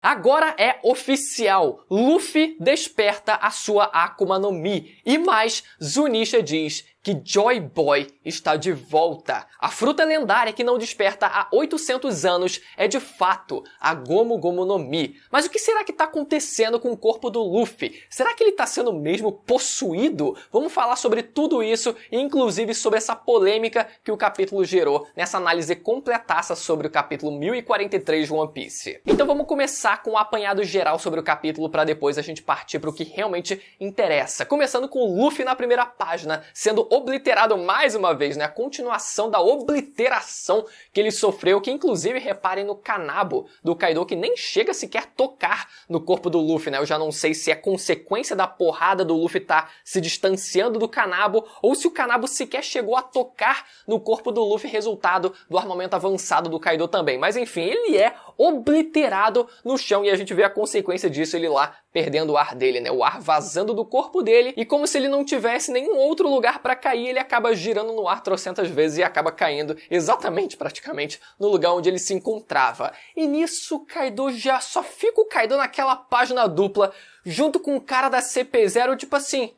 Agora é oficial, Luffy desperta a sua Akuma no Mi. E mais, Zunisha diz que Joy Boy está de volta. A fruta lendária que não desperta há 800 anos é de fato a Gomu Gomu no Mi. Mas o que será que está acontecendo com o corpo do Luffy? Será que ele está sendo mesmo possuído? Vamos falar sobre tudo isso e inclusive sobre essa polêmica que o capítulo gerou nessa análise completaça sobre o capítulo 1043 de One Piece. Então vamos começar com um apanhado geral sobre o capítulo para depois a gente partir para o que realmente interessa. Começando com o Luffy na primeira página, sendo obliterado mais uma vez, né? A continuação da obliteração que ele sofreu, que inclusive reparem no Kanabo do Kaido, que nem chega sequer tocar no corpo do Luffy, né? Eu já não sei se é consequência da porrada do Luffy tá se distanciando do Kanabo, ou se o Kanabo sequer chegou a tocar no corpo do Luffy, resultado do armamento avançado do Kaido também. Mas enfim, ele é obliterado no chão e a gente vê a consequência disso, ele lá perdendo o ar dele, né? O ar vazando do corpo dele, e como se ele não tivesse nenhum outro lugar para cair, ele acaba girando no ar trocentas vezes e acaba caindo exatamente, praticamente, no lugar onde ele se encontrava. E nisso o Kaido já só fica o Kaido naquela página dupla, junto com o cara da CP0, tipo assim,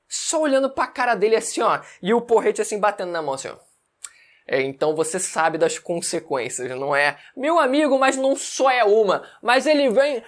só olhando pra cara dele assim, ó, e o porrete assim batendo na mão, assim, ó. Então você sabe das consequências, não é? Meu amigo, mas não só é uma, mas ele vem...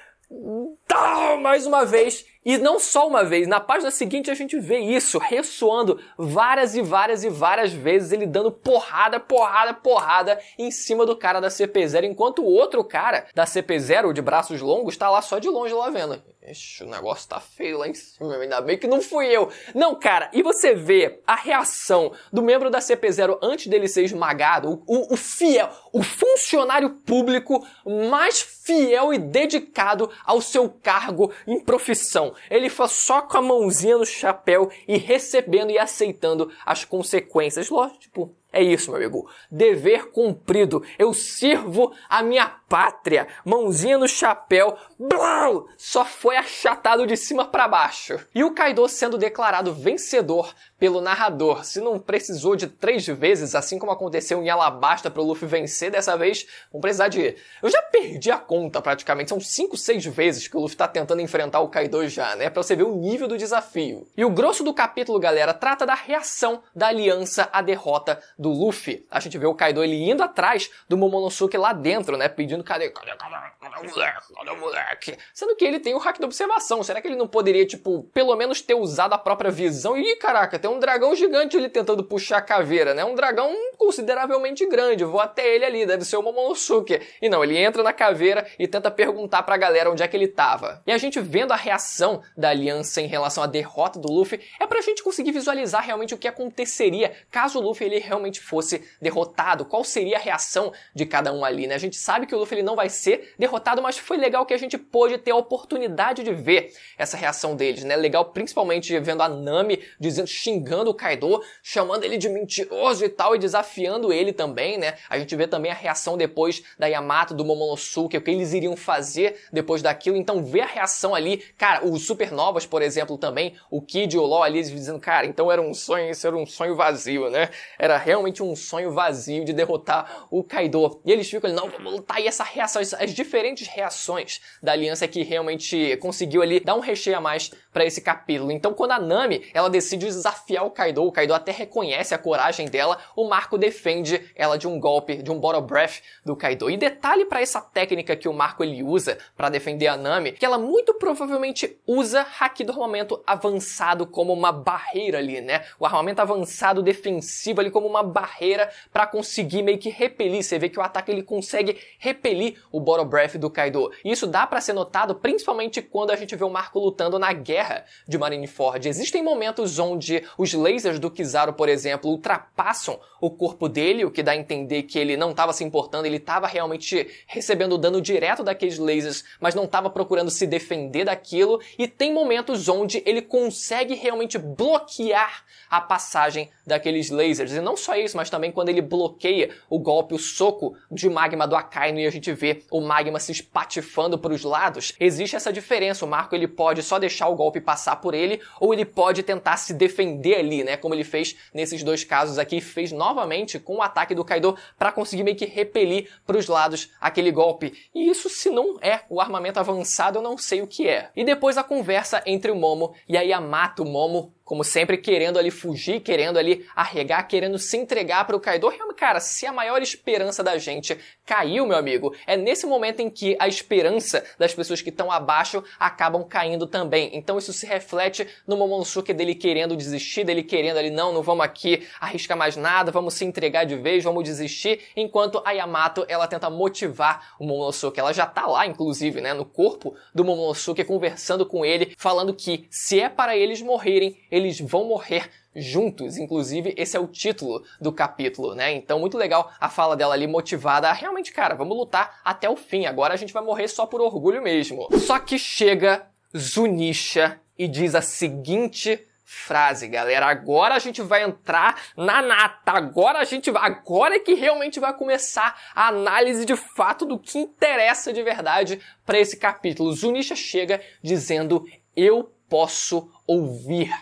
mais uma vez, e não só uma vez, na página seguinte a gente vê isso ressoando várias e várias e várias vezes, ele dando porrada, porrada, porrada em cima do cara da CP0, enquanto o outro cara da CP0, de braços longos, tá lá só de longe lá vendo. Ixi, o negócio tá feio lá em cima, ainda bem que não fui eu. Não, cara, e você vê a reação do membro da CP0 antes dele ser esmagado, o fiel, o funcionário público mais fiel e dedicado ao seu cargo em profissão. Ele foi só com a mãozinha no chapéu e recebendo e aceitando as consequências. Lógico, tipo, é isso, meu amigo. Dever cumprido. Eu sirvo a minha pátria. Mãozinha no chapéu. Blau! Só foi achatado de cima para baixo. E o Kaido sendo declarado vencedor pelo narrador. Se não precisou de 3 vezes, assim como aconteceu em Alabasta para o Luffy vencer dessa vez, vamos precisar de... Eu já perdi a conta praticamente. São 5, 6 vezes que o Luffy tá tentando enfrentar o Kaido já, né? Pra você ver o nível do desafio. E o grosso do capítulo, galera, trata da reação da aliança à derrota do Luffy. A gente vê o Kaido ele indo atrás do Momonosuke lá dentro, né? Pedindo cadê o moleque? Cadê o moleque? Sendo que ele tem o hack da observação. Será que ele não poderia, tipo, pelo menos ter usado a própria visão? Ih, caraca, tem um dragão gigante ali tentando puxar a caveira, né? Um dragão consideravelmente grande. Vou até ele ali, deve ser o Momonosuke. E não, ele entra na caveira e tenta perguntar pra galera onde é que ele tava. E a gente vendo a reação da aliança em relação à derrota do Luffy, é pra gente conseguir visualizar realmente o que aconteceria caso o Luffy ele realmente fosse derrotado. Qual seria a reação de cada um ali, né? A gente sabe que o Luffy ele não vai ser derrotado, mas foi legal que a gente pôde ter a oportunidade de ver essa reação deles, né? Legal principalmente vendo a Nami dizendo, xingando o Kaido, chamando ele de mentiroso e tal, e desafiando ele também, né? A gente vê também a reação depois da Yamato, do Momonosuke, o que eles iriam fazer depois daquilo. Então ver a reação ali, cara, os Supernovas, por exemplo, também, o Kid e o Law ali dizendo, cara, então era um sonho, isso era um sonho vazio, né? Era realmente um sonho vazio de derrotar o Kaido. E eles ficam ali, não, vamos lutar. E essa reação, as diferentes reações da aliança que realmente conseguiu ali dar um recheio a mais pra esse capítulo. Então quando a Nami, ela decide desafiar o Kaido até reconhece a coragem dela, o Marco defende ela de um golpe, de um Bottle Breath do Kaido. E detalhe pra essa técnica que o Marco ele usa pra defender a Nami, que ela muito provavelmente usa Haki do armamento avançado como uma barreira ali, né? O armamento avançado defensivo ali como uma barreira pra conseguir meio que repelir. Você vê que o ataque ele consegue repelir o Bottle Breath do Kaido. E isso dá pra ser notado principalmente quando a gente vê o Marco lutando na guerra de Marineford. Existem momentos onde os lasers do Kizaru, por exemplo, ultrapassam o corpo dele, o que dá a entender que ele não estava se importando, ele estava realmente recebendo dano direto daqueles lasers, mas não estava procurando se defender daquilo, e tem momentos onde ele consegue realmente bloquear a passagem daqueles lasers. E não só isso, mas também quando ele bloqueia o golpe, o soco de magma do Akainu e a gente vê o magma se espatifando para os lados, existe essa diferença. O Marco ele pode só deixar o golpe passar por ele ou ele pode tentar se defender ali, né? Como ele fez nesses dois casos aqui, fez novamente com o ataque do Kaido para conseguir meio que repelir para os lados aquele golpe. E isso, se não é o armamento avançado, eu não sei o que é. E depois a conversa entre o Momo e a Yamato. O Momo, como sempre, querendo ali fugir, querendo ali arregar, querendo se entregar para o Kaido. Cara, se a maior esperança da gente caiu, meu amigo, é nesse momento em que a esperança das pessoas que estão abaixo acabam caindo também. Então isso se reflete no Momonosuke dele querendo desistir, dele querendo ali, não vamos aqui arriscar mais nada, vamos se entregar de vez, vamos desistir, enquanto a Yamato, ela tenta motivar o Momonosuke. Ela já tá lá, inclusive, né, no corpo do Momonosuke, conversando com ele, falando que se é para eles morrerem, eles vão morrer juntos. Inclusive, esse é o título do capítulo, né? Então, muito legal a fala dela ali, motivada a realmente, cara, vamos lutar até o fim. Agora a gente vai morrer só por orgulho mesmo. Só que chega Zunisha e diz a seguinte frase, galera: agora a gente vai entrar na nata, agora é que realmente vai começar a análise de fato do que interessa de verdade para esse capítulo. Zunisha chega dizendo: eu posso ouvir.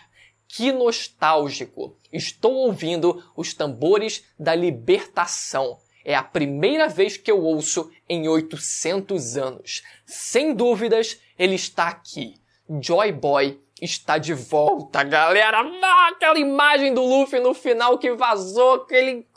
Que nostálgico! Estou ouvindo os tambores da libertação. É a primeira vez que eu ouço em 800 anos. Sem dúvidas, ele está aqui. Joy Boy está de volta, galera. Aquela imagem do Luffy no final que vazou,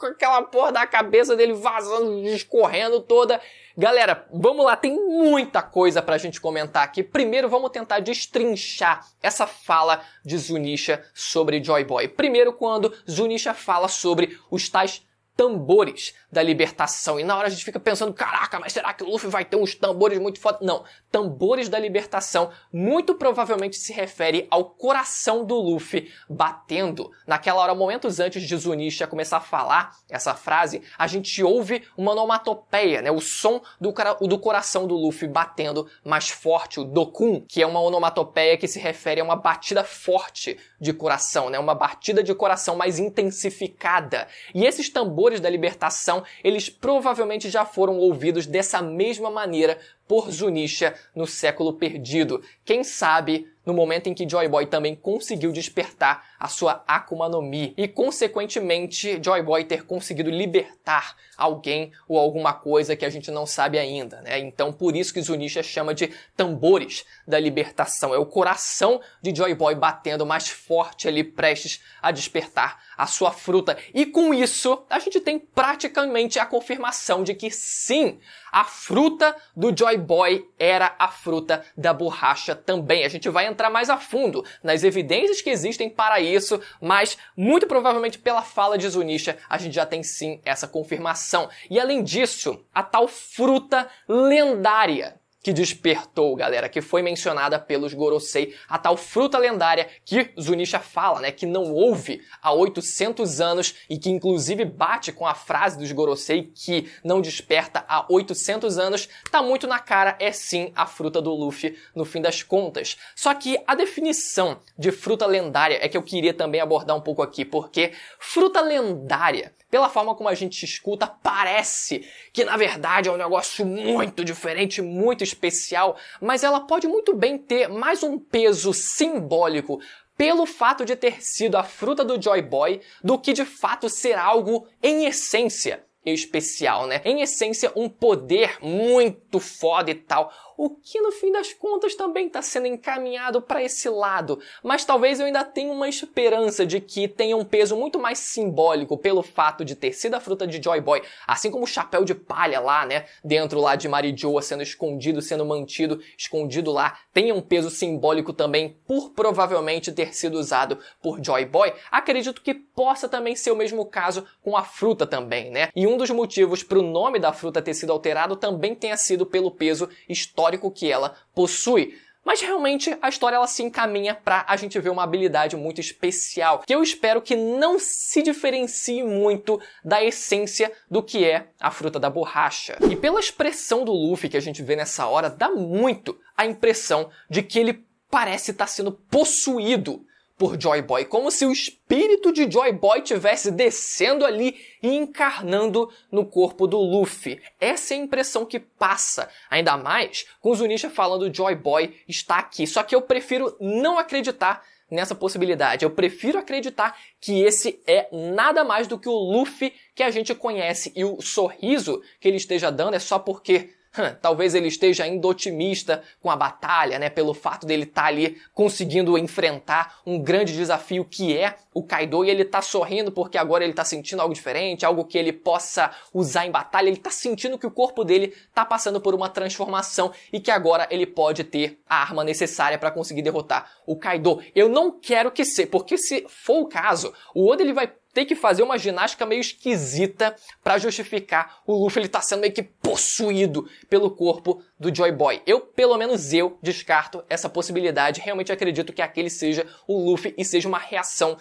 aquela porra da cabeça dele vazando, escorrendo toda. Galera, vamos lá, tem muita coisa pra gente comentar aqui. Primeiro, vamos tentar destrinchar essa fala de Zunisha sobre Joy Boy. Primeiro, quando Zunisha fala sobre os tais tambores da libertação. E na hora a gente fica pensando, caraca, mas será que o Luffy vai ter uns tambores muito foda? Não, tambores da libertação muito provavelmente se refere ao coração do Luffy batendo. Naquela hora, momentos antes de Zunisha começar a falar essa frase, a gente ouve uma onomatopeia, né? O som do coração do Luffy batendo mais forte, o Dokun, que é uma onomatopeia que se refere a uma batida forte de coração, né? Uma batida de coração mais intensificada. E esses tambores da libertação, eles provavelmente já foram ouvidos dessa mesma maneira por Zunisha no século perdido. Quem sabe no momento em que Joy Boy também conseguiu despertar a sua Akuma no Mi e, consequentemente, Joy Boy ter conseguido libertar alguém ou alguma coisa que a gente não sabe ainda, né? Então, por isso que Zunisha chama de tambores da libertação. É o coração de Joy Boy batendo mais forte ali, prestes a despertar a sua fruta. E com isso, a gente tem praticamente a confirmação de que sim, a fruta do Joy Boy era a fruta da borracha também. A gente vai entrar mais a fundo nas evidências que existem para isso, mas muito provavelmente pela fala de Zunisha, a gente já tem sim essa confirmação. E além disso, a tal fruta lendária que despertou, galera, que foi mencionada pelos Gorosei, a tal fruta lendária que Zunisha fala, né, que não houve há 800 anos e que inclusive bate com a frase dos Gorosei que não desperta há 800 anos, tá muito na cara, é sim a fruta do Luffy no fim das contas. Só que a definição de fruta lendária é que eu queria também abordar um pouco aqui, porque fruta lendária, pela forma como a gente escuta, parece que na verdade é um negócio muito diferente, muito especial, mas ela pode muito bem ter mais um peso simbólico pelo fato de ter sido a fruta do Joy Boy do que de fato ser algo em essência especial, né? Em essência, um poder muito foda e tal. O que no fim das contas também está sendo encaminhado para esse lado. Mas talvez eu ainda tenha uma esperança de que tenha um peso muito mais simbólico pelo fato de ter sido a fruta de Joy Boy, assim como o chapéu de palha lá, né? Dentro lá de Marijoa sendo escondido, sendo mantido, escondido lá. Tenha um peso simbólico também por provavelmente ter sido usado por Joy Boy. Acredito que possa também ser o mesmo caso com a fruta também, né? E um dos motivos para o nome da fruta ter sido alterado também tenha sido pelo peso histórico que ela possui. Mas realmente a história ela se encaminha para a gente ver uma habilidade muito especial, que eu espero que não se diferencie muito da essência do que é a fruta da borracha. E pela expressão do Luffy que a gente vê nessa hora, dá muito a impressão de que ele parece estar sendo possuído por Joy Boy, como se o espírito de Joy Boy estivesse descendo ali e encarnando no corpo do Luffy. Essa é a impressão que passa, ainda mais com o Zunisha falando Joy Boy está aqui. Só que eu prefiro não acreditar nessa possibilidade. Eu prefiro acreditar que esse é nada mais do que o Luffy que a gente conhece, e o sorriso que ele esteja dando é só porque talvez ele esteja ainda otimista com a batalha, né? Pelo fato dele estar ali conseguindo enfrentar um grande desafio que é o Kaido, e ele tá sorrindo porque agora ele tá sentindo algo diferente, algo que ele possa usar em batalha. Ele tá sentindo que o corpo dele tá passando por uma transformação e que agora ele pode ter a arma necessária para conseguir derrotar o Kaido. Eu não quero que seja, porque se for o caso, o Oda ele vai ter que fazer uma ginástica meio esquisita pra justificar o Luffy ele tá sendo meio que possuído pelo corpo do Joy Boy. Pelo menos eu, descarto essa possibilidade. Realmente acredito que aquele seja o Luffy e seja uma reação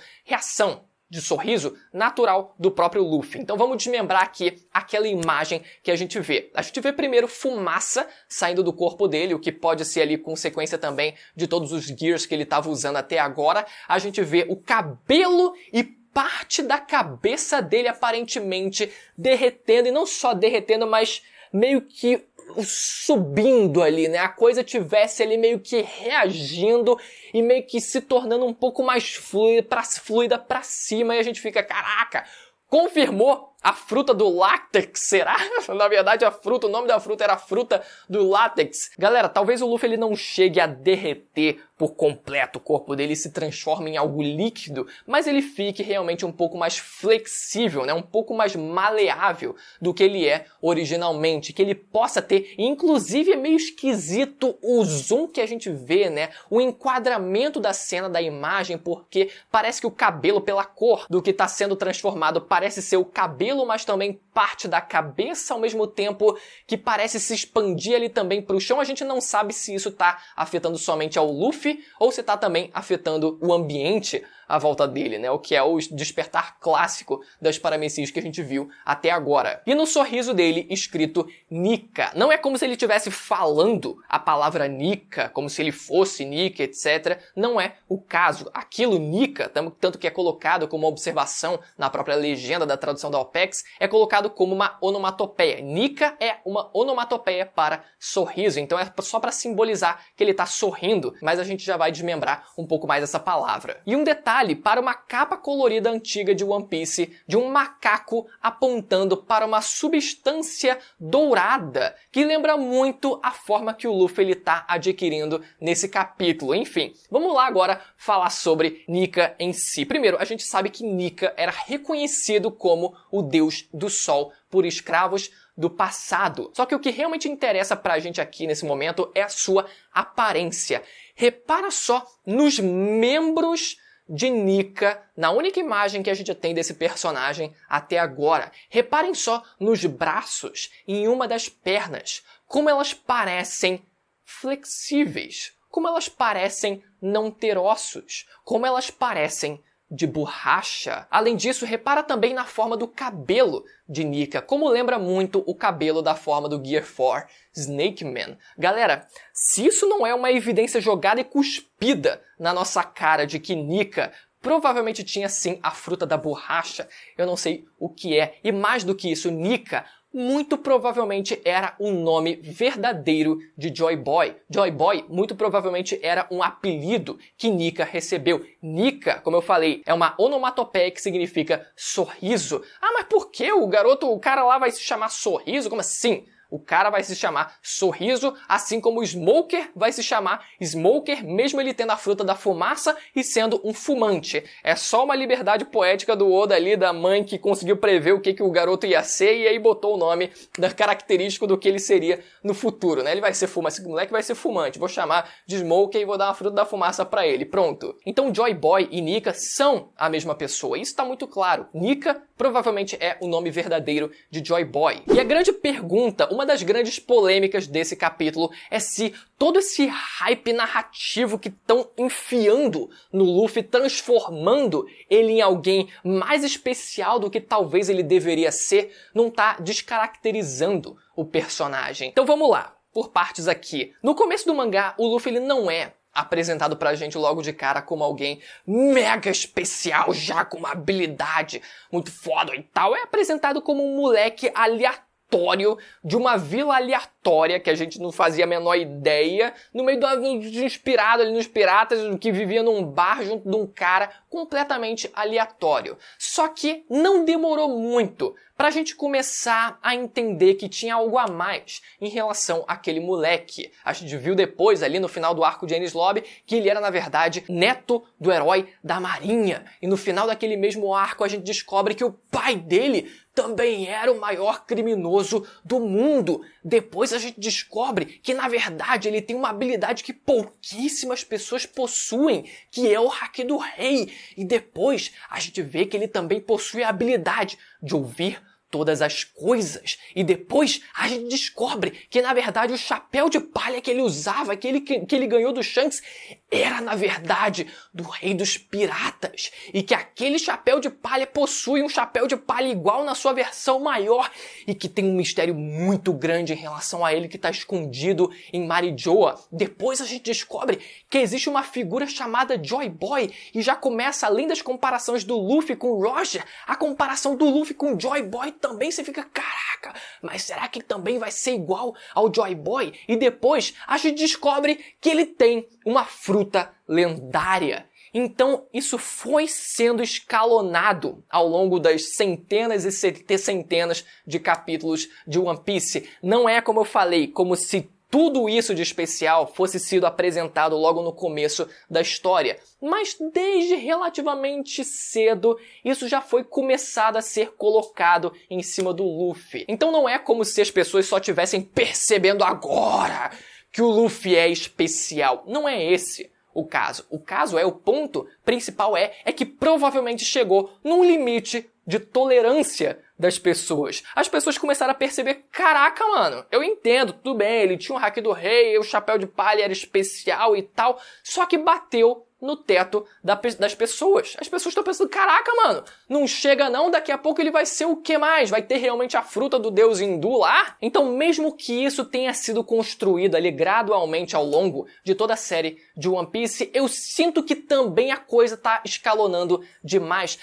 de sorriso natural do próprio Luffy. Então vamos desmembrar aqui aquela imagem que a gente vê. A gente vê primeiro fumaça saindo do corpo dele, o que pode ser ali consequência também de todos os gears que ele estava usando até agora. A gente vê o cabelo e parte da cabeça dele aparentemente derretendo, e não só derretendo, mas meio que subindo ali, né? A coisa tivesse ali meio que reagindo e meio que se tornando um pouco mais fluida pra cima, e a gente fica, caraca, confirmou a fruta do látex, será? Na verdade, o nome da fruta era a fruta do látex. Galera, talvez o Luffy ele não chegue a derreter por completo o corpo dele e se transforme em algo líquido, mas ele fique realmente um pouco mais flexível, né? Um pouco mais maleável do que ele é originalmente, que ele possa ter, inclusive é meio esquisito o zoom que a gente vê, né? O enquadramento da cena, da imagem, porque parece que o cabelo, pela cor do que está sendo transformado, parece ser o cabelo, mas também parte da cabeça, ao mesmo tempo que parece se expandir ali também para o chão. A gente não sabe se isso está afetando somente ao Luffy ou se está também afetando o ambiente à volta dele, né? O que é o despertar clássico das Paramecis que a gente viu até agora. E no sorriso dele, escrito Nika. Não é como se ele estivesse falando a palavra Nika, como se ele fosse Nika, etc. Não é o caso. Aquilo Nika, tanto que é colocado como uma observação na própria legenda da tradução da OPEX, é colocado como uma onomatopeia. Nika é uma onomatopeia para sorriso, então é só para simbolizar que ele está sorrindo, mas a gente já vai desmembrar um pouco mais essa palavra. E um detalhe para uma capa colorida antiga de One Piece, de um macaco apontando para uma substância dourada, que lembra muito a forma que o Luffy ele tá adquirindo nesse capítulo. Enfim, vamos lá agora falar sobre Nika em si. Primeiro, a gente sabe que Nika era reconhecido como o deus do sol por escravos do passado. Só que o que realmente interessa pra gente aqui nesse momento é a sua aparência. Repara só nos membros de Nika, na única imagem que a gente tem desse personagem até agora. Reparem só nos braços e em uma das pernas, como elas parecem flexíveis, como elas parecem não ter ossos, como elas parecem de borracha. Além disso, repara também na forma do cabelo de Nika, como lembra muito o cabelo da forma do Gear 4 Snake Man. Galera, se isso não é uma evidência jogada e cuspida na nossa cara de que Nika provavelmente tinha sim a fruta da borracha, eu não sei o que é. E mais do que isso, Nika muito provavelmente era o nome verdadeiro de Joy Boy. Joy Boy muito provavelmente era um apelido que Nika recebeu. Nika, como eu falei, é uma onomatopeia que significa sorriso. Ah, mas por que o cara lá vai se chamar Sorriso? Como assim? O cara vai se chamar Sorriso, assim como o Smoker vai se chamar Smoker, mesmo ele tendo a fruta da fumaça e sendo um fumante. É só uma liberdade poética do Oda ali, da mãe que conseguiu prever o que o garoto ia ser e aí botou o nome da característico do que ele seria no futuro, né? Ele vai ser fumante, esse moleque vai ser fumante, vou chamar de Smoker e vou dar uma fruta da fumaça pra ele, pronto. Então Joy Boy e Nika são a mesma pessoa, isso tá muito claro. Nika provavelmente é o nome verdadeiro de Joy Boy. E a grande pergunta, uma das grandes polêmicas desse capítulo é se todo esse hype narrativo que estão enfiando no Luffy, transformando ele em alguém mais especial do que talvez ele deveria ser, não tá descaracterizando o personagem. Então vamos lá, por partes aqui. No começo do mangá, o Luffy ele não é apresentado pra gente logo de cara como alguém mega especial, já com uma habilidade muito foda e tal. É apresentado como um moleque aleatório de uma vila aleatória que a gente não fazia a menor ideia, no meio de inspirado ali nos piratas, que vivia num bar junto de um cara completamente aleatório. Só que não demorou muito pra gente começar a entender que tinha algo a mais em relação àquele moleque. A gente viu depois, ali no final do arco de Enies Lobby, que ele era, na verdade, neto do herói da Marinha. E no final daquele mesmo arco, a gente descobre que o pai dele também era o maior criminoso do mundo. Depois a gente descobre que, na verdade, ele tem uma habilidade que pouquíssimas pessoas possuem, que é o Haki do Rei. E depois a gente vê que ele também possui a habilidade de ouvir todas as coisas. E depois a gente descobre que, na verdade, o chapéu de palha que ele usava, que ele ganhou do Shanks, era, na verdade, do Rei dos Piratas. E que aquele chapéu de palha possui um chapéu de palha igual na sua versão maior. E que tem um mistério muito grande em relação a ele que está escondido em Marijoa. Depois a gente descobre que existe uma figura chamada Joy Boy. E já começa, além das comparações do Luffy com o Roger, a comparação do Luffy com o Joy Boy também. Você fica, caraca, mas será que também vai ser igual ao Joy Boy? E depois a gente descobre que ele tem uma fruta lendária. Então isso foi sendo escalonado ao longo das centenas e centenas de capítulos de One Piece. Não é, como eu falei, como se tudo isso de especial fosse sido apresentado logo no começo da história. Mas desde relativamente cedo, isso já foi começado a ser colocado em cima do Luffy. Então não é como se as pessoas só estivessem percebendo agora que o Luffy é especial. Não é esse o caso. O caso o ponto principal é que provavelmente chegou num limite de tolerância das pessoas. As pessoas começaram a perceber, caraca, mano, eu entendo, tudo bem, ele tinha o Haki do Rei, o chapéu de palha era especial e tal, só que bateu no teto das pessoas. As pessoas estão pensando, caraca, mano, não chega não, daqui a pouco ele vai ser o que mais? Vai ter realmente a fruta do deus hindu lá? Então, mesmo que isso tenha sido construído ali gradualmente ao longo de toda a série de One Piece, eu sinto que também a coisa tá escalonando demais.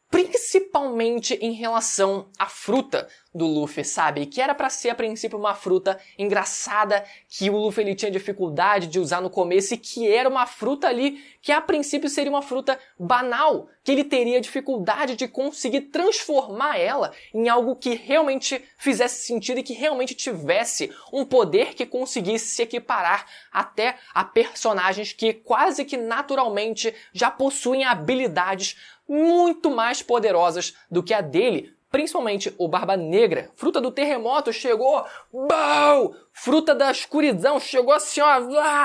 Principalmente em relação à fruta do Luffy, sabe? Que era pra ser, a princípio, uma fruta engraçada, que o Luffy ele tinha dificuldade de usar no começo e que era uma fruta ali que, a princípio, seria uma fruta banal, que ele teria dificuldade de conseguir transformar ela em algo que realmente fizesse sentido e que realmente tivesse um poder que conseguisse se equiparar até a personagens que quase que naturalmente já possuem habilidades muito mais poderosas do que a dele, principalmente o Barba Negra. Fruta do terremoto chegou, BAU! Fruta da escuridão chegou assim, ó,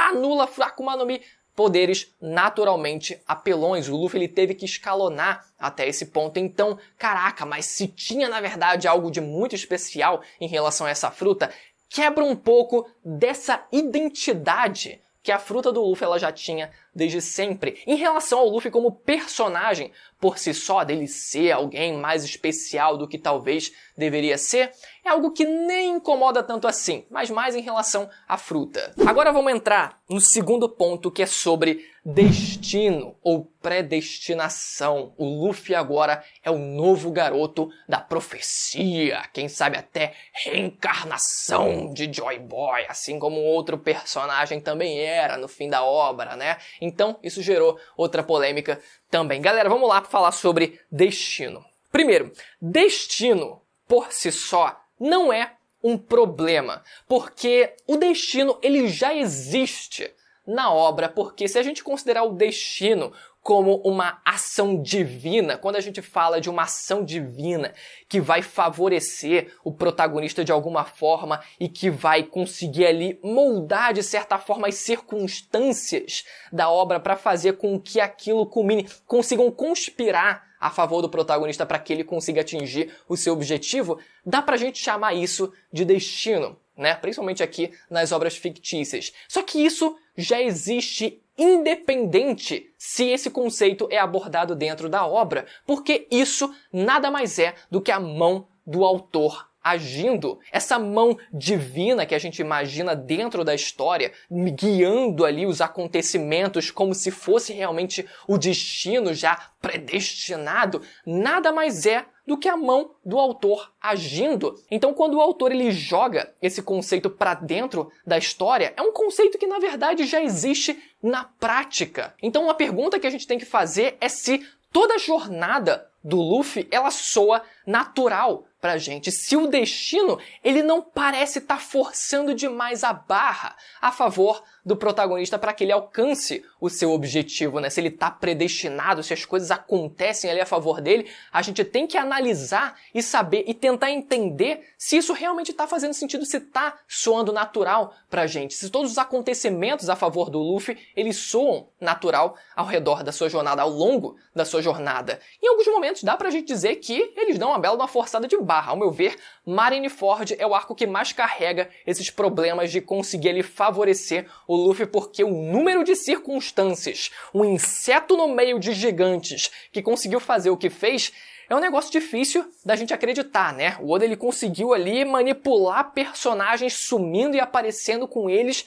anula Akuma no Mi. Poderes naturalmente apelões. O Luffy ele teve que escalonar até esse ponto. Então, caraca, mas se tinha na verdade algo de muito especial em relação a essa fruta, quebra um pouco dessa identidade que a fruta do Luffy ela já tinha desde sempre. Em relação ao Luffy como personagem, por si só, dele ser alguém mais especial do que talvez deveria ser, é algo que nem incomoda tanto assim, mas mais em relação à fruta. Agora vamos entrar no segundo ponto, que é sobre destino ou predestinação. O Luffy agora é o novo garoto da profecia, quem sabe até reencarnação de Joy Boy, assim como outro personagem também era no fim da obra, né? Então, isso gerou outra polêmica também. Galera, vamos lá para falar sobre destino. Primeiro, destino, por si só, não é um problema, porque o destino ele já existe na obra, porque se a gente considerar o destino como uma ação divina, quando a gente fala de uma ação divina que vai favorecer o protagonista de alguma forma e que vai conseguir ali moldar de certa forma as circunstâncias da obra para fazer com que aquilo culmine, consigam conspirar a favor do protagonista para que ele consiga atingir o seu objetivo, dá pra gente chamar isso de destino, né? Principalmente aqui nas obras fictícias. Só que isso já existe independente se esse conceito é abordado dentro da obra, porque isso nada mais é do que a mão do autor agindo, essa mão divina que a gente imagina dentro da história, guiando ali os acontecimentos como se fosse realmente o destino já predestinado, nada mais é do que a mão do autor agindo. Então, quando o autor ele joga esse conceito para dentro da história, é um conceito que na verdade já existe na prática. Então, uma pergunta que a gente tem que fazer é se toda a jornada do Luffy ela soa natural pra gente, se o destino ele não parece estar forçando demais a barra a favor do protagonista para que ele alcance o seu objetivo, né? Se ele tá predestinado, se as coisas acontecem ali a favor dele, a gente tem que analisar e saber e tentar entender se isso realmente tá fazendo sentido, se tá soando natural pra gente, se todos os acontecimentos a favor do Luffy, eles soam natural ao redor da sua jornada, ao longo da sua jornada. Em alguns momentos dá pra gente dizer que eles dão uma bela forçada de barra. Ao meu ver, Marineford é o arco que mais carrega esses problemas de conseguir ele favorecer o Luffy, porque o número de circunstâncias, um inseto no meio de gigantes que conseguiu fazer o que fez, é um negócio difícil da gente acreditar, né? O Oda ele conseguiu ali manipular personagens sumindo e aparecendo com eles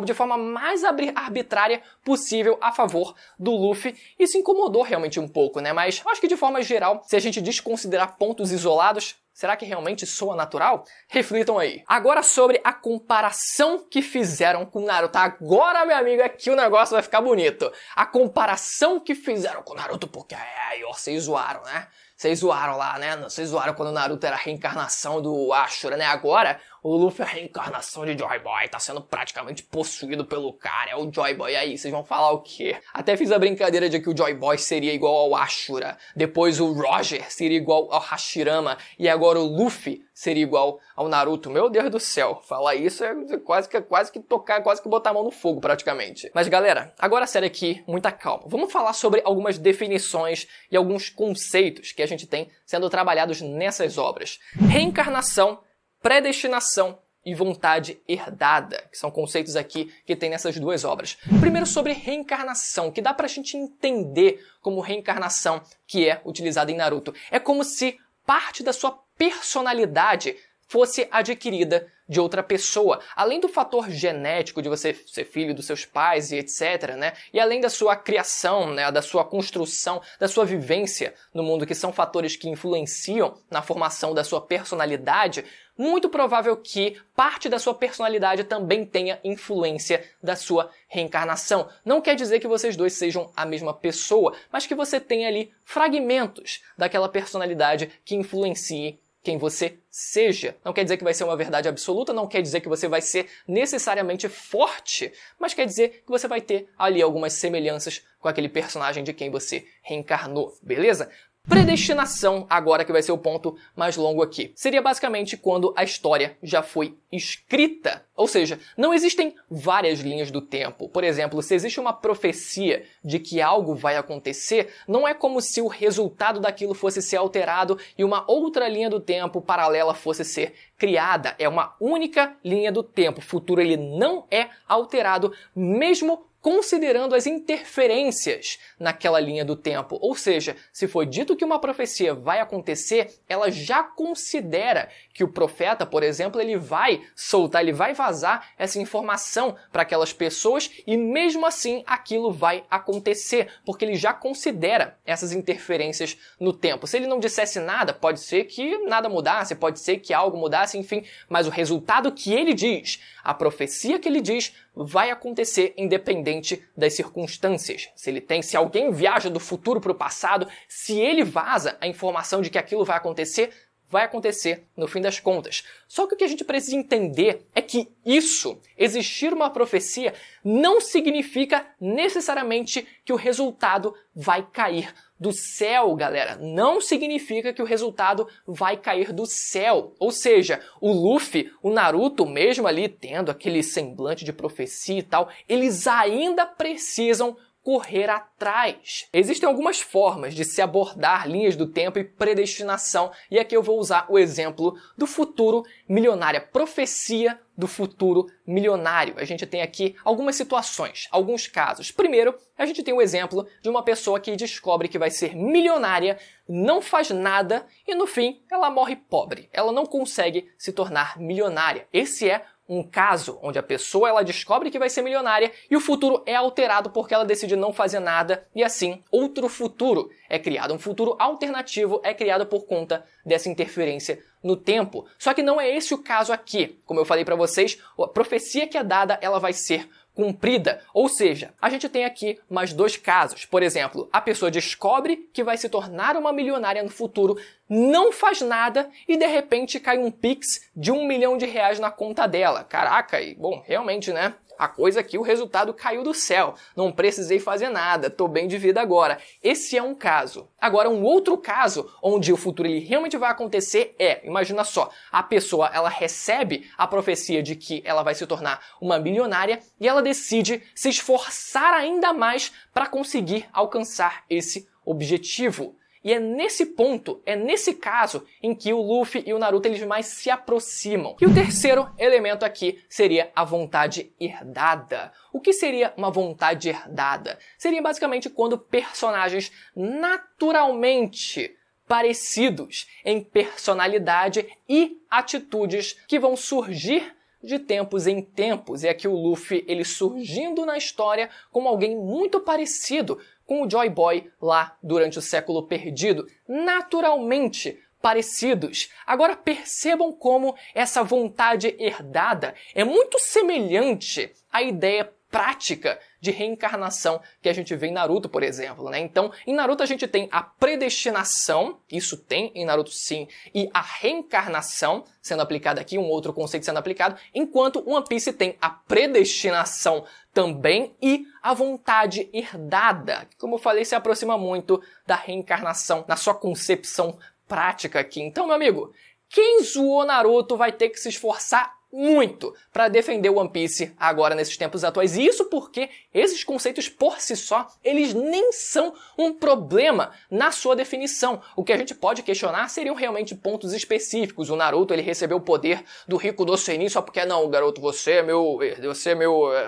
de forma mais arbitrária possível a favor do Luffy. Isso incomodou realmente um pouco, né? Mas acho que de forma geral, se a gente desconsiderar pontos isolados, será que realmente soa natural? Reflitam aí. Agora sobre a comparação que fizeram com Naruto. Agora, meu amigo, aqui o negócio vai ficar bonito. A comparação que fizeram com Naruto, porque vocês zoaram, né? Vocês zoaram lá, né? Vocês zoaram quando o Naruto era a reencarnação do Ashura, né? Agora, o Luffy é a reencarnação de Joy Boy. Tá sendo praticamente possuído pelo cara. É o Joy Boy. E aí, vocês vão falar o quê? Até fiz a brincadeira de que o Joy Boy seria igual ao Ashura. Depois o Roger seria igual ao Hashirama. E agora o Luffy seria igual ao Naruto. Meu Deus do céu. Falar isso é quase que tocar, quase que botar a mão no fogo, praticamente. Mas, galera, agora sério aqui, muita calma. Vamos falar sobre algumas definições e alguns conceitos que a gente tem sendo trabalhados nessas obras. Reencarnação, predestinação e vontade herdada, que são conceitos aqui que tem nessas duas obras. Primeiro sobre reencarnação, que dá pra gente entender como reencarnação que é utilizada em Naruto. É como se parte da sua personalidade fosse adquirida de outra pessoa. Além do fator genético de você ser filho dos seus pais e etc, né? E além da sua criação, né? Da sua construção, da sua vivência no mundo, que são fatores que influenciam na formação da sua personalidade, muito provável que parte da sua personalidade também tenha influência da sua reencarnação. Não quer dizer que vocês dois sejam a mesma pessoa, mas que você tenha ali fragmentos daquela personalidade que influenciem quem você seja. Não quer dizer que vai ser uma verdade absoluta, não quer dizer que você vai ser necessariamente forte, mas quer dizer que você vai ter ali algumas semelhanças com aquele personagem de quem você reencarnou, beleza? Predestinação, agora que vai ser o ponto mais longo aqui. Seria basicamente quando a história já foi escrita. Ou seja, não existem várias linhas do tempo. Por exemplo, se existe uma profecia de que algo vai acontecer, não é como se o resultado daquilo fosse ser alterado e uma outra linha do tempo paralela fosse ser criada. É uma única linha do tempo. O futuro ele não é alterado, mesmo considerando as interferências naquela linha do tempo. Ou seja, se foi dito que uma profecia vai acontecer, ela já considera que o profeta, por exemplo, ele vai soltar, ele vai vazar essa informação para aquelas pessoas e mesmo assim aquilo vai acontecer, porque ele já considera essas interferências no tempo. Se ele não dissesse nada, pode ser que nada mudasse, pode ser que algo mudasse, enfim, mas o resultado que ele diz, a profecia que ele diz, vai acontecer independente das circunstâncias. Se alguém viaja do futuro para o passado, se ele vaza a informação de que aquilo vai acontecer no fim das contas. Só que o que a gente precisa entender é que existir uma profecia, não significa necessariamente que o resultado vai cair do céu, galera. Não significa que o resultado vai cair do céu. Ou seja, o Luffy, o Naruto, mesmo ali tendo aquele semblante de profecia e tal, eles ainda precisam correr atrás. Existem algumas formas de se abordar linhas do tempo e predestinação, e aqui eu vou usar o exemplo do futuro milionário, a profecia do futuro milionário. A gente tem aqui algumas situações, alguns casos. Primeiro, a gente tem o exemplo de uma pessoa que descobre que vai ser milionária, não faz nada e no fim ela morre pobre. Ela não consegue se tornar milionária. Esse é um caso onde a pessoa ela descobre que vai ser milionária e o futuro é alterado porque ela decide não fazer nada e assim outro futuro é criado. Um futuro alternativo é criado por conta dessa interferência no tempo. Só que não é esse o caso aqui. Como eu falei para vocês, a profecia que é dada ela vai ser cumprida. Ou seja, a gente tem aqui mais dois casos. Por exemplo, a pessoa descobre que vai se tornar uma milionária no futuro, não faz nada e de repente cai um Pix de R$1 milhão na conta dela. Caraca, e bom, realmente, né? A coisa aqui, o resultado caiu do céu. Não precisei fazer nada, tô bem de vida agora. Esse é um caso. Agora, um outro caso onde o futuro ele realmente vai acontecer é, imagina só, a pessoa ela recebe a profecia de que ela vai se tornar uma milionária e ela decide se esforçar ainda mais para conseguir alcançar esse objetivo. E é nesse ponto, é nesse caso, em que o Luffy e o Naruto eles mais se aproximam. E o terceiro elemento aqui seria a vontade herdada. O que seria uma vontade herdada? Seria basicamente quando personagens naturalmente parecidos em personalidade e atitudes que vão surgir de tempos em tempos. E aqui o Luffy, ele surgindo na história como alguém muito parecido com o Joy Boy lá durante o século perdido, naturalmente parecidos. Agora percebam como essa vontade herdada é muito semelhante à ideia prática de reencarnação que a gente vê em Naruto, por exemplo, né? Então, em Naruto a gente tem a predestinação, isso tem em Naruto sim, e a reencarnação sendo aplicada aqui, um outro conceito sendo aplicado, enquanto One Piece tem a predestinação também e a vontade herdada, que, como eu falei, se aproxima muito da reencarnação na sua concepção prática aqui. Então, meu amigo, quem zoou Naruto vai ter que se esforçar muito para defender o One Piece agora nesses tempos atuais. E isso porque esses conceitos por si só, eles nem são um problema na sua definição. O que a gente pode questionar seriam realmente pontos específicos. O Naruto, ele recebeu o poder do Rico do Senin só porque, não, garoto, você é meu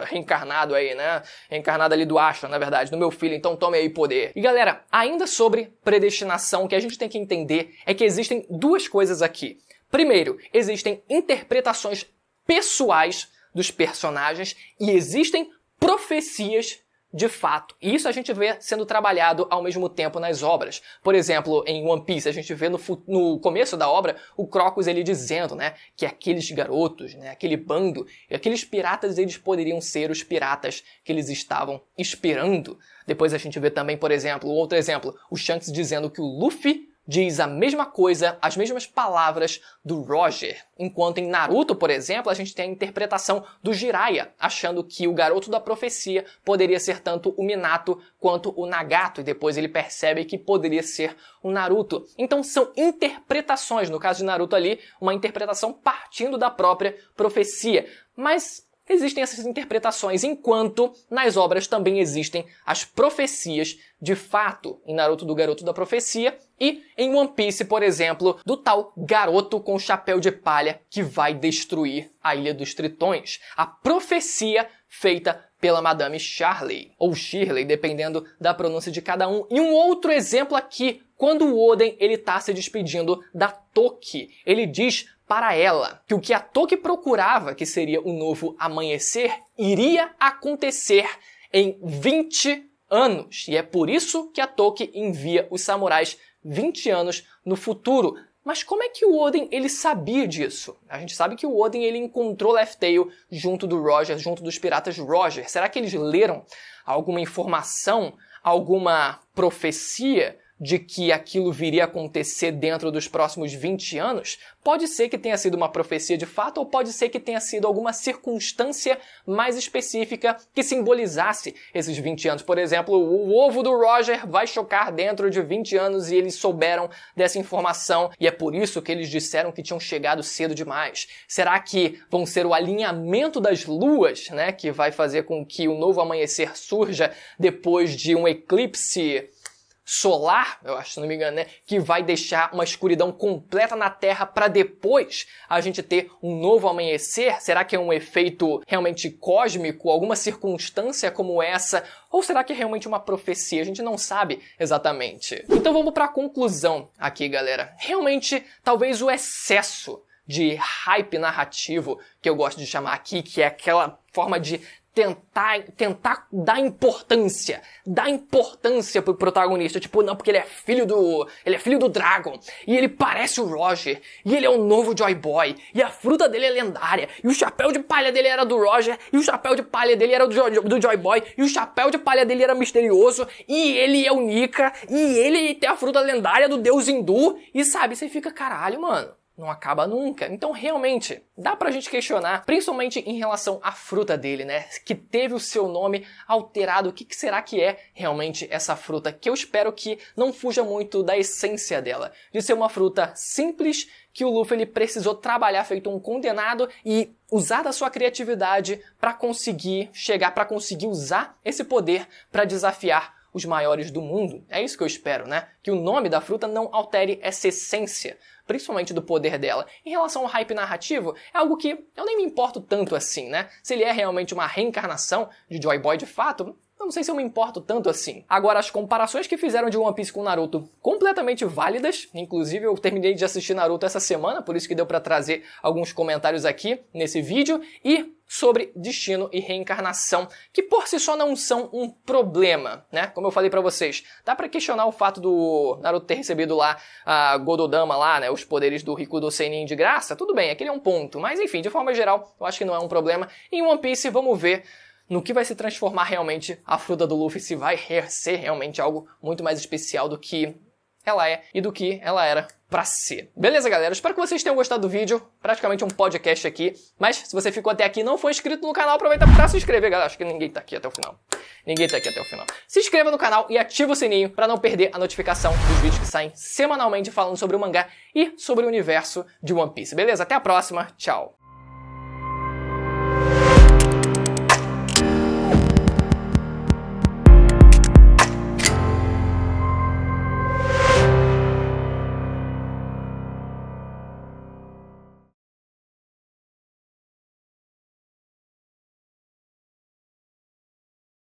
reencarnado aí, né? Reencarnado ali do Ashra, na verdade, do meu filho, então tome aí poder. E galera, ainda sobre predestinação, o que a gente tem que entender é que existem duas coisas aqui. Primeiro, existem interpretações pessoais dos personagens e existem profecias de fato. E isso a gente vê sendo trabalhado ao mesmo tempo nas obras. Por exemplo, em One Piece, a gente vê no começo da obra o Crocus ele dizendo, né, que aqueles garotos, né, aquele bando, aqueles piratas, eles poderiam ser os piratas que eles estavam esperando. Depois a gente vê também, por exemplo, outro exemplo, o Shanks dizendo que o Luffy diz a mesma coisa, as mesmas palavras do Roger. Enquanto em Naruto, por exemplo, a gente tem a interpretação do Jiraiya, achando que o garoto da profecia poderia ser tanto o Minato quanto o Nagato, e depois ele percebe que poderia ser o Naruto. Então são interpretações, no caso de Naruto ali, uma interpretação partindo da própria profecia. Mas existem essas interpretações, enquanto nas obras também existem as profecias de fato. Em Naruto, do garoto da profecia, e em One Piece, por exemplo, do tal garoto com chapéu de palha que vai destruir a Ilha dos Tritões. A profecia feita pela Madame Charley, ou Shirley, dependendo da pronúncia de cada um. E um outro exemplo aqui, quando o Oden ele tá se despedindo da Toki, ele diz para ela que o que a Toki procurava, que seria o novo amanhecer, iria acontecer em 20 anos. E é por isso que a Toki envia os samurais 20 anos no futuro. Mas como é que o Oden ele sabia disso? A gente sabe que o Oden ele encontrou Laugh Tale junto do Roger, junto dos piratas Roger. Será que eles leram alguma informação, alguma profecia de que aquilo viria a acontecer dentro dos próximos 20 anos, pode ser que tenha sido uma profecia de fato ou pode ser que tenha sido alguma circunstância mais específica que simbolizasse esses 20 anos. Por exemplo, o ovo do Roger vai chocar dentro de 20 anos e eles souberam dessa informação e é por isso que eles disseram que tinham chegado cedo demais. Será que vão ser o alinhamento das luas, né, que vai fazer com que o novo amanhecer surja depois de um eclipse solar, eu acho, se não me engano, né, que vai deixar uma escuridão completa na Terra para depois a gente ter um novo amanhecer? Será que é um efeito realmente cósmico, alguma circunstância como essa? Ou será que é realmente uma profecia? A gente não sabe exatamente. Então vamos para a conclusão aqui, galera. Realmente, talvez o excesso de hype narrativo, que eu gosto de chamar aqui, que é aquela forma de tentar dar importância pro protagonista, tipo, não, porque ele é filho do Dragon, e ele parece o Roger, e ele é o novo Joy Boy, e a fruta dele é lendária, e o chapéu de palha dele era do Roger, e o chapéu de palha dele era do Joy Boy, e o chapéu de palha dele era misterioso, e ele é o Nika, e ele tem a fruta lendária do deus hindu, e sabe, você fica, caralho, mano. Não acaba nunca. Então, realmente, dá pra gente questionar, principalmente em relação à fruta dele, né? Que teve o seu nome alterado. O que será que é realmente essa fruta? Que eu espero que não fuja muito da essência dela. De ser uma fruta simples, que o Luffy ele precisou trabalhar feito um condenado e usar da sua criatividade pra conseguir chegar, pra conseguir usar esse poder pra desafiar os maiores do mundo. É isso que eu espero, né? Que o nome da fruta não altere essa essência, principalmente do poder dela. Em relação ao hype narrativo, é algo que eu nem me importo tanto assim, né? Se ele é realmente uma reencarnação de Joy Boy de fato, eu não sei se eu me importo tanto assim. Agora, as comparações que fizeram de One Piece com Naruto, completamente válidas. Inclusive, eu terminei de assistir Naruto essa semana, por isso que deu pra trazer alguns comentários aqui nesse vídeo. E sobre destino e reencarnação, que por si só não são um problema, né? Como eu falei pra vocês, dá pra questionar o fato do Naruto ter recebido lá a Gododama lá, né? Os poderes do Rikudo Senin de graça, tudo bem, aquele é um ponto. Mas enfim, de forma geral, eu acho que não é um problema. Em One Piece, vamos ver no que vai se transformar realmente a fruta do Luffy, se vai ser realmente algo muito mais especial do que ela é e do que ela era pra ser. Beleza, galera? Espero que vocês tenham gostado do vídeo. Praticamente um podcast aqui. Mas se você ficou até aqui e não foi inscrito no canal, aproveita pra se inscrever, galera. Acho que ninguém tá aqui até o final. Ninguém tá aqui até o final. Se inscreva no canal e ativa o sininho pra não perder a notificação dos vídeos que saem semanalmente falando sobre o mangá e sobre o universo de One Piece. Beleza? Até a próxima. Tchau.